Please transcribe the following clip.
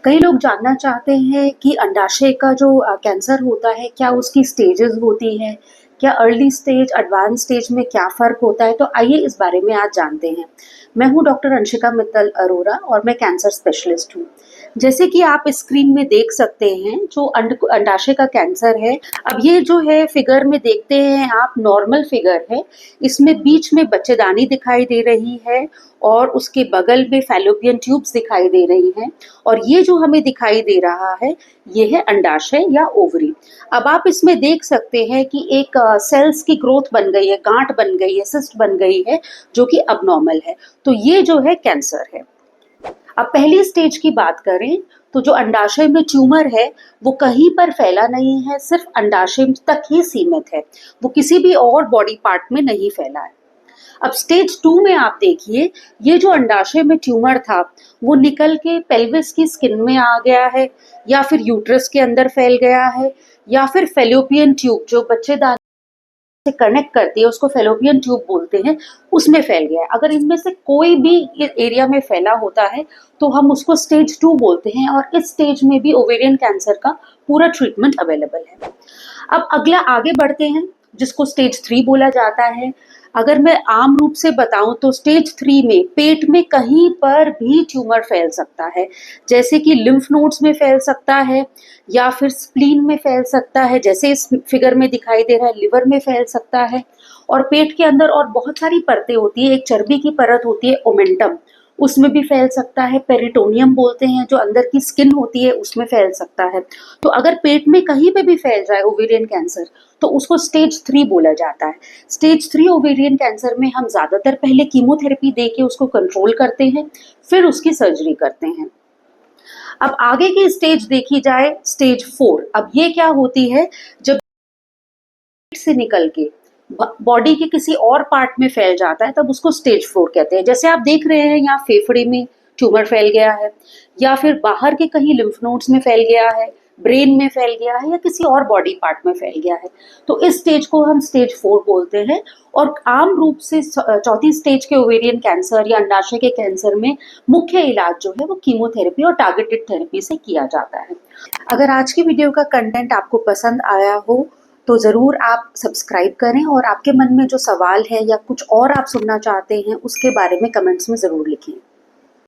कई लोग जानना चाहते हैं कि अंडाशय का जो कैंसर होता है, क्या उसकी स्टेजेस होती हैं? क्या अर्ली स्टेज, एडवांस स्टेज में क्या फ़र्क होता है? तो आइए इस बारे में आज जानते हैं। मैं हूँ डॉक्टर अंशिका मित्तल अरोरा और मैं कैंसर स्पेशलिस्ट हूँ। जैसे कि आप स्क्रीन में देख सकते हैं, जो अंडाशय का कैंसर है, अब ये जो है फिगर में देखते हैं आप, नॉर्मल फिगर है। इसमें बीच में बच्चेदानी दिखाई दे रही है और उसके बगल में फैलोपियन ट्यूब्स दिखाई दे रही हैं, और ये जो हमें दिखाई दे रहा है, ये है अंडाशय या ओवरी। अब आप इसमें देख सकते हैं कि एक सेल्स की ग्रोथ बन गई है, गांठ बन गई है, सिस्ट बन गई है, जो कि अबनॉर्मल है। तो ये जो है कैंसर है। अब पहली स्टेज की बात करें तो जो अंडाशय में ट्यूमर है वो कहीं पर फैला नहीं है, सिर्फ अंडाशय तक ही सीमित है, वो किसी भी और बॉडी पार्ट में नहीं फैला है। अब स्टेज 2 में आप देखिए, ये जो अंडाशय में ट्यूमर था वो निकल के पेल्विस की स्किन में आ गया है, या फिर यूट्रस के अंदर फैल गया है, या फिर फेलोपियन ट्यूब जो बच्चेदानी से कनेक्ट करती है उसको फेलोपियन ट्यूब बोलते हैं, उसमें फैल गया है। अगर इनमें से कोई भी एरिया में फैला होता है तो हम उसको स्टेज 2 बोलते हैं, और इस स्टेज में भी ओवेरियन कैंसर का पूरा ट्रीटमेंट अवेलेबल है। अब अगला आगे बढ़ते हैं, जिसको स्टेज 3 बोला जाता है। अगर मैं आम रूप से बताऊं तो स्टेज 3 में पेट में कहीं पर भी ट्यूमर फैल सकता है, जैसे कि लिम्फ नोड्स में फैल सकता है, या फिर स्प्लीन में फैल सकता है, जैसे इस फिगर में दिखाई दे रहा है, लिवर में फैल सकता है। और पेट के अंदर और बहुत सारी परतें होती है, एक चर्बी की परत होती है ओमेंटम, उसमें भी फैल सकता है। पेरिटोनियम बोलते हैं, जो अंदर की स्किन होती है, उसमें फैल सकता है। तो अगर पेट में कहीं पे भी फैल जाए ओवेरियन कैंसर तो उसको स्टेज 3 बोला जाता है। स्टेज 3 ओवेरियन कैंसर में हम ज़्यादातर पहले कीमोथेरेपी दे के उसको कंट्रोल करते हैं, फिर उसकी सर्जरी करते हैं। अब आगे की स्टेज देखी जाए, स्टेज 4। अब ये क्या होती है, जब से निकल के बॉडी के किसी और पार्ट में फैल जाता है, तब उसको स्टेज 4 कहते हैं। जैसे आप देख रहे हैं यहाँ फेफड़े में ट्यूमर फैल गया है, या फिर बाहर के कहीं लिम्फ नोड्स में फैल गया है, ब्रेन में फैल गया है, या किसी और बॉडी पार्ट में फैल गया है, तो इस स्टेज को हम स्टेज 4 बोलते हैं। और आम रूप से चौथी स्टेज के ओवेरियन कैंसर या अंडाशय के कैंसर में मुख्य इलाज जो है वो कीमोथेरेपी और टारगेटेड थेरेपी से किया जाता है। अगर आज की वीडियो का कंटेंट आपको पसंद आया हो तो ज़रूर आप सब्सक्राइब करें, और आपके मन में जो सवाल है या कुछ और आप सुनना चाहते हैं उसके बारे में कमेंट्स में ज़रूर लिखें।